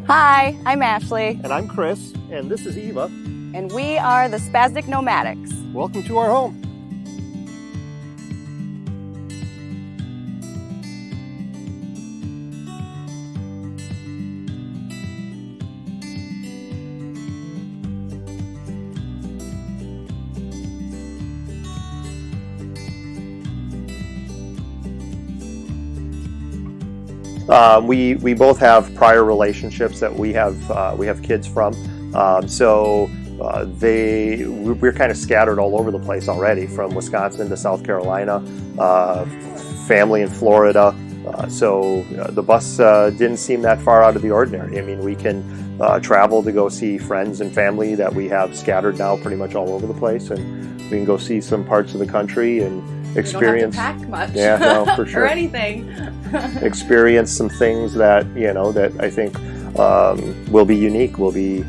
Hi, I'm Ashley, And I'm Chris, and this is Eva. and we are the Spastic Nomadics. Welcome to our home. We both have prior relationships that we have kids from, we're kind of scattered all over the place already, from Wisconsin to South Carolina, family in Florida. The bus didn't seem that far out of the ordinary. I mean, we can travel to go see friends and family that we have scattered now pretty much all over the place, and we can go see some parts of the country and experience. You don't have to pack much. Yeah, no, for sure. Or anything. Experience some things that that I think will be unique, will be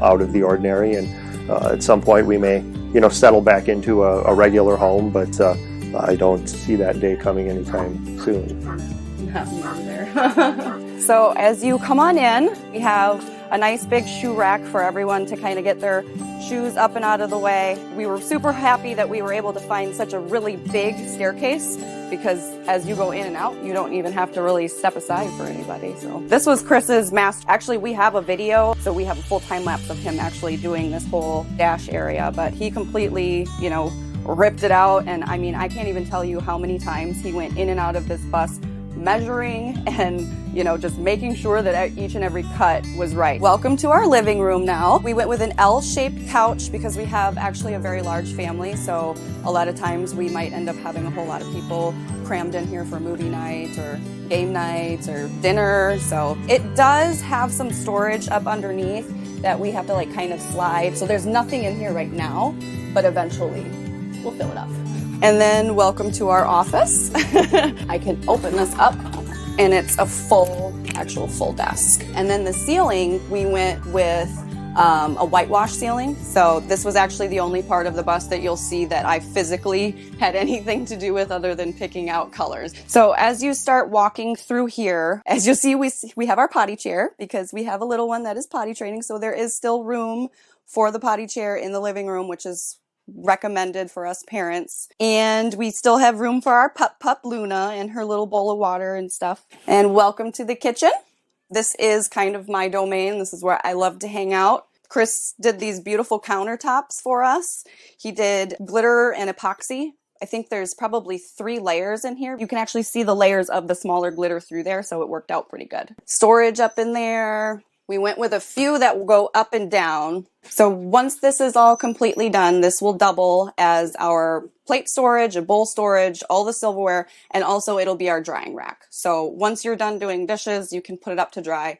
out of the ordinary, and at some point we may settle back into a regular home, but I don't see that day coming anytime soon. Not me either. So as you come on in, we have a nice big shoe rack for everyone to kind of get their shoes up and out of the way. We were super happy that we were able to find such a really big staircase, because as you go in and out, you don't even have to really step aside for anybody. So this was Chris's master. Actually, we have a video, so we have a full time lapse of him actually doing this whole dash area, but he completely, ripped it out. And I mean, I can't even tell you how many times he went in and out of this bus measuring and just making sure that each and every cut was right. Welcome to our living room now. We went with an L-shaped couch because we have actually a very large family, so a lot of times we might end up having a whole lot of people crammed in here for movie night or game nights or dinner. So it does have some storage up underneath that we have to kind of slide. So there's nothing in here right now, but eventually we'll fill it up. And then welcome to our office. I can open this up and it's a actual full desk. And then the ceiling, we went with a whitewash ceiling. So this was actually the only part of the bus that you'll see that I physically had anything to do with other than picking out colors. So as you start walking through here, as you'll see, we have our potty chair because we have a little one that is potty training. So there is still room for the potty chair in the living room, which is recommended for us parents. And we still have room for our pup Luna and her little bowl of water and stuff. And welcome to the kitchen. This is kind of my domain. This is where I love to hang out. Chris did these beautiful countertops for us. He did glitter and epoxy. I think there's probably 3 layers in here. You can actually see the layers of the smaller glitter through there, so it worked out pretty good. Storage up in there. We went with a few that will go up and down. So once this is all completely done, this will double as our plate storage, a bowl storage, all the silverware, and also it'll be our drying rack. So once you're done doing dishes, you can put it up to dry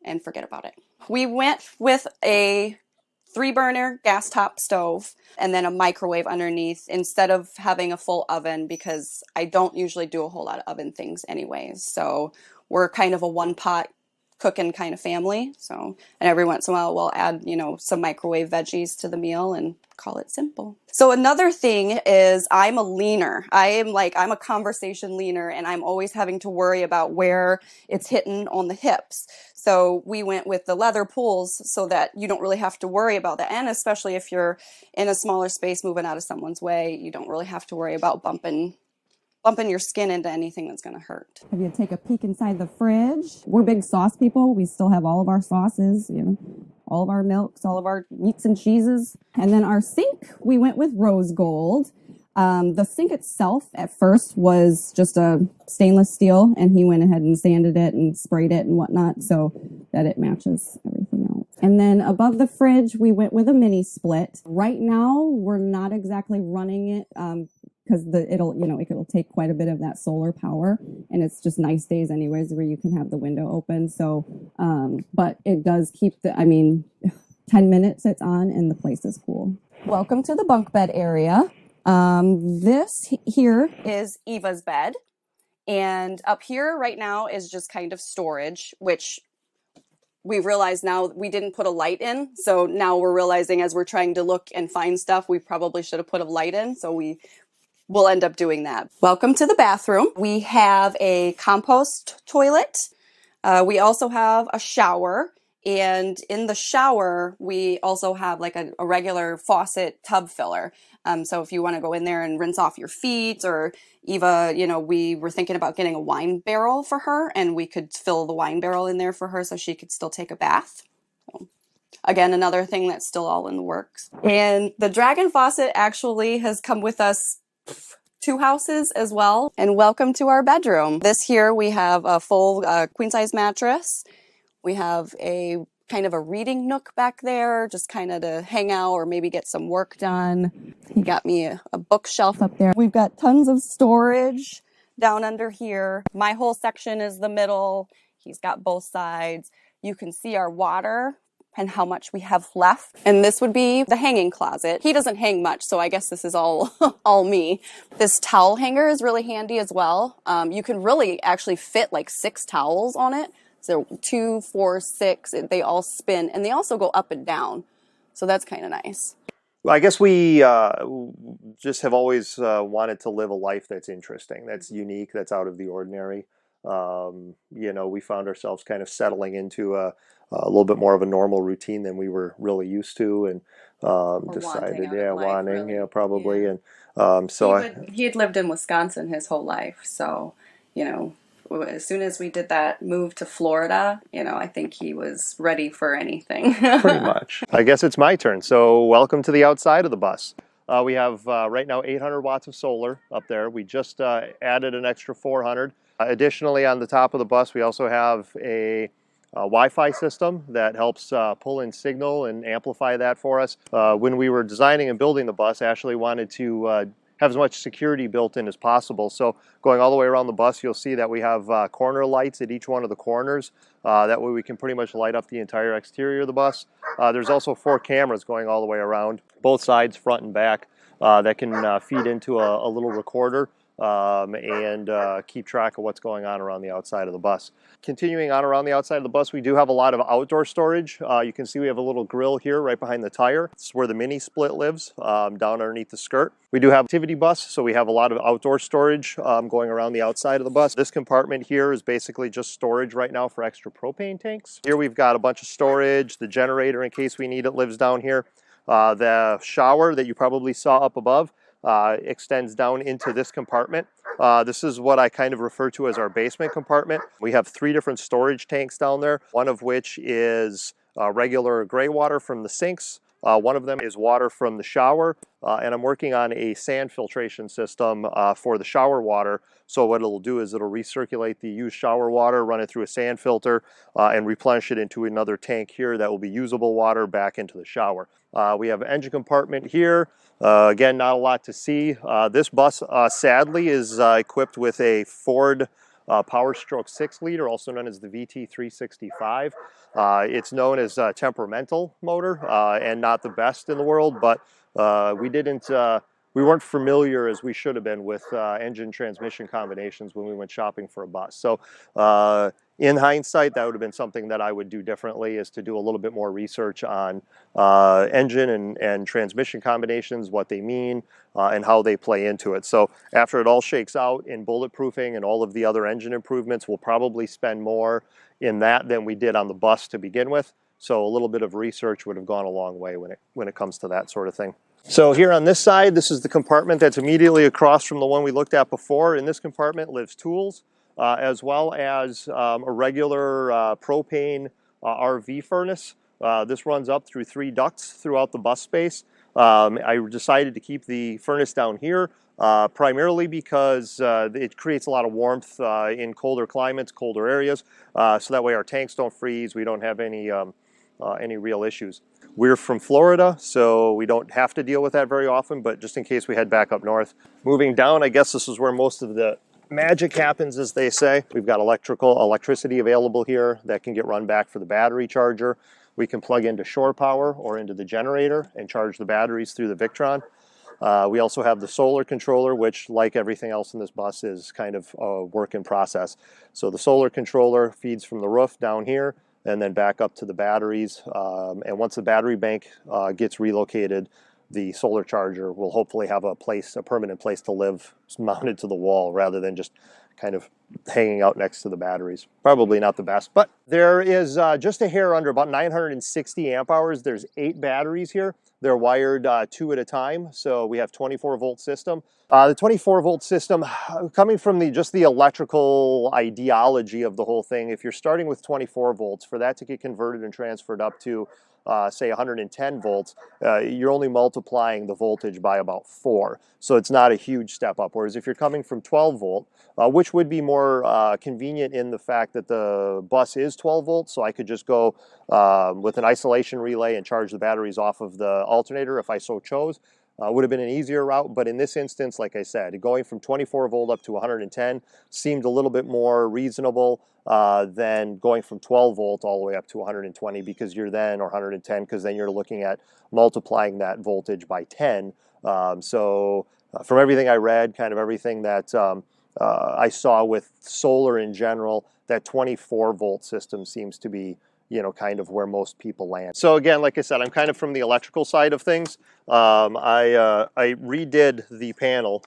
and forget about it. We went with a 3-burner gas top stove and then a microwave underneath instead of having a full oven, because I don't usually do a whole lot of oven things anyways. So we're kind of a one-pot cooking kind of family. So, and every once in a while we'll add, some microwave veggies to the meal and call it simple. So another thing is I'm a leaner. I'm a conversation leaner, and I'm always having to worry about where it's hitting on the hips. So we went with the leather pulls so that you don't really have to worry about that. And especially if you're in a smaller space moving out of someone's way, you don't really have to worry about bumping your skin into anything that's going to hurt. Have you take a peek inside the fridge? We're big sauce people. We still have all of our sauces, all of our milks, all of our meats and cheeses. And then our sink, we went with rose gold. The sink itself at first was just a stainless steel, and he went ahead and sanded it and sprayed it and whatnot so that it matches everything else. And then above the fridge, we went with a mini split. Right now, we're not exactly running it, because it'll take quite a bit of that solar power, and it's just nice days anyways where you can have the window open. So, but it does keep 10 minutes it's on and the place is cool. Welcome to the bunk bed area. This here is Eva's bed, and up here right now is just kind of storage, which we realize now we didn't put a light in. So now we're realizing as we're trying to look and find stuff, we probably should have put a light in. So we'll end up doing that. Welcome to the bathroom. We have a compost toilet. We also have a shower, And in the shower, we also have like a regular faucet tub filler. So if you want to go in there and rinse off your feet, or Eva, we were thinking about getting a wine barrel for her, and we could fill the wine barrel in there for her so she could still take a bath. So, again, another thing that's still all in the works. And the Dragon faucet actually has come with us 2 houses as well. And welcome to our bedroom. This here, we have a full queen size mattress. We have a kind of a reading nook back there, just kind of to hang out or maybe get some work done. He got me a bookshelf up there. We've got tons of storage down under here. My whole section is the middle. He's got both sides. You can see our water and how much we have left. And this would be the hanging closet. He doesn't hang much, so I guess this is all all me. This towel hanger is really handy as well. You can really actually fit like 6 towels on it. So 2, 4, 6, they all spin, and they also go up and down. So that's kind of nice. Well, I guess we just have always wanted to live a life that's interesting, that's unique, that's out of the ordinary. We found ourselves kind of settling into a little bit more of a normal routine than we were really used to, and decided, probably. Yeah. And he had lived in Wisconsin his whole life, so as soon as we did that move to Florida, I think he was ready for anything. Pretty much. I guess it's my turn. So welcome to the outside of the bus. We have right now 800 watts of solar up there. We just added an extra 400. Additionally, on the top of the bus, we also have a Wi-Fi system that helps pull in signal and amplify that for us. When we were designing and building the bus, Ashley wanted to have as much security built in as possible. So going all the way around the bus, you'll see that we have corner lights at each one of the corners. That way we can pretty much light up the entire exterior of the bus. There's also 4 cameras going all the way around, both sides, front and back, that can feed into a little recorder and keep track of what's going on around the outside of the bus. Continuing on around the outside of the bus, we do have a lot of outdoor storage. You can see we have a little grill here right behind the tire. This is where the mini split lives, down underneath the skirt. We do have an activity bus, so we have a lot of outdoor storage going around the outside of the bus. This compartment here is basically just storage right now for extra propane tanks. Here we've got a bunch of storage. The generator, in case we need it, lives down here. The shower that you probably saw up above extends down into this compartment. This is what I kind of refer to as our basement compartment. We have 3 different storage tanks down there, one of which is regular gray water from the sinks. One of them is water from the shower, and I'm working on a sand filtration system for the shower water. So what it'll do is it'll recirculate the used shower water, run it through a sand filter, and replenish it into another tank here that will be usable water back into the shower. We have an engine compartment here. Again, not a lot to see. This bus, sadly, is equipped with a Ford Power Stroke 6-liter, also known as the VT365. It's known as a temperamental motor and not the best in the world, but we weren't familiar as we should have been with engine transmission combinations when we went shopping for a bus. So in hindsight, that would have been something that I would do differently, is to do a little bit more research on engine and transmission combinations, what they mean, and how they play into it. So after it all shakes out in bulletproofing and all of the other engine improvements, we'll probably spend more in that than we did on the bus to begin with. So a little bit of research would have gone a long way when it comes to that sort of thing. So here on this side, this is the compartment that's immediately across from the one we looked at before. In this compartment lives tools, as well as a regular propane RV furnace. This runs up through 3 ducts throughout the bus space. I decided to keep the furnace down here primarily because it creates a lot of warmth in colder climates, colder areas, so that way our tanks don't freeze, we don't have any real issues. We're from Florida, so we don't have to deal with that very often, but just in case we head back up north. Moving down, I guess this is where most of the magic happens, as they say. We've got electricity available here that can get run back for the battery charger. We can plug into shore power or into the generator and charge the batteries through the Victron. We also have the solar controller, which, like everything else in this bus, is kind of a work in process. So the solar controller feeds from the roof down here and then back up to the batteries. And once the battery bank gets relocated, the solar charger will hopefully have a permanent place to live mounted to the wall, rather than just kind of hanging out next to the batteries. Probably not the best, but there is just a hair under about 960 amp hours. There's 8 batteries here. They're wired 2 at a time, so we have 24-volt system. The 24-volt system, coming from just the electrical ideology of the whole thing, if you're starting with 24 volts, for that to get converted and transferred up to say 110 volts, you're only multiplying the voltage by about 4. So it's not a huge step up. Whereas if you're coming from 12 volt, which would be more convenient in the fact that the bus is 12 volts, so I could just go with an isolation relay and charge the batteries off of the alternator if I so chose. Would have been an easier route, but in this instance, like I said, going from 24 volt up to 110 seemed a little bit more reasonable than going from 12 volt all the way up to 120, because you're then, or 110, because then you're looking at multiplying that voltage by 10. So from everything I read, kind of everything that I saw with solar in general, that 24 volt system seems to be, you know, kind of where most people land. So again, like I said, I'm kind of from the electrical side of things. I redid the panel.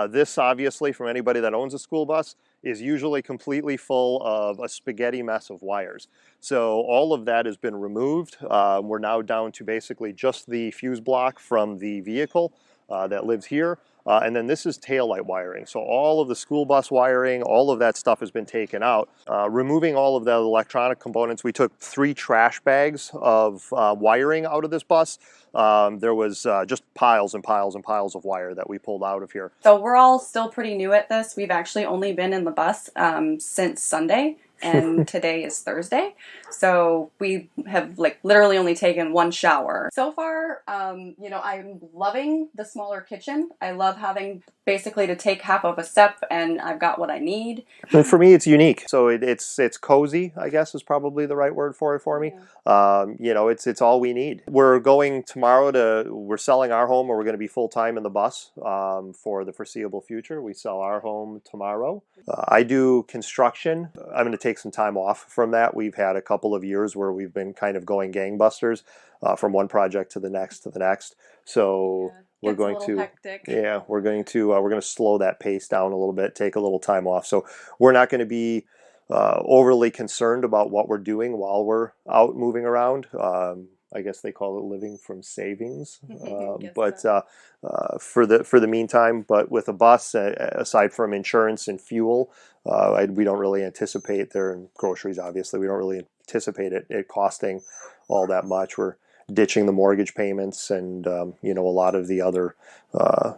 This, obviously, from anybody that owns a school bus, is usually completely full of a spaghetti mess of wires. So all of that has been removed. We're now down to basically just the fuse block from the vehicle that lives here. And then this is taillight wiring. So all of the school bus wiring, all of that stuff has been taken out. Removing all of the electronic components, we took 3 trash bags of wiring out of this bus. There was just piles and piles and piles of wire that we pulled out of here. So we're all still pretty new at this. We've actually only been in the bus since Sunday, and today is Thursday. So we have like literally only taken 1 shower. So far, you know, I'm loving the smaller kitchen. I love having basically to take half of a step and I've got what I need. And for me, it's unique. So it's cozy, I guess, is probably the right word for it for me. Yeah. You know, it's all we need. We're going tomorrow we're selling our home, or we're going to be full-time in the bus for the foreseeable future. We sell our home tomorrow. I do construction. I'm going to take some time off from that. We've had a couple of years where we've been kind of going gangbusters from one project to the next. So Yeah. we're going to hectic. yeah, we're going to slow that pace down a little bit, take a little time off. So we're not going to be overly concerned about what we're doing while we're out moving around. I guess they call it living from savings. For the meantime, but with a bus, aside from insurance and fuel, we don't really anticipate there, and groceries, obviously, we don't really anticipate it costing all that much. We're ditching the mortgage payments and you know, a lot of the other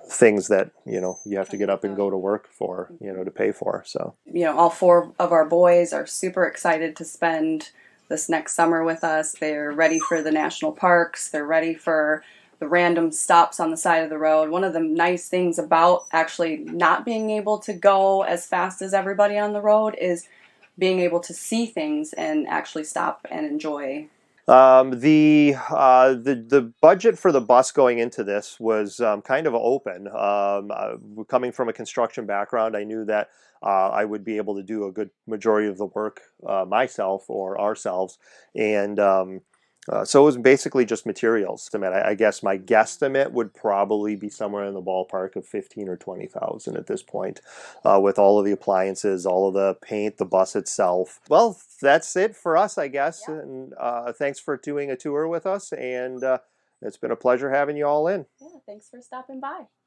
things that, you know, you have to get up and go to work for, you know, to pay for. So, you know, all 4 of our boys are super excited to spend this next summer with us. They're ready for the national parks. They're ready for the random stops on the side of the road. One of the nice things about actually not being able to go as fast as everybody on the road is being able to see things and actually stop and enjoy. The budget for the bus going into this was kind of open. Coming from a construction background, I knew that I would be able to do a good majority of the work myself or ourselves, and so it was basically just materials. I guess my guesstimate would probably be somewhere in the ballpark of 15 or 20,000 at this point, with all of the appliances, all of the paint, the bus itself. Well, that's it for us, I guess. Yeah. And thanks for doing a tour with us, and it's been a pleasure having you all in. Yeah, thanks for stopping by.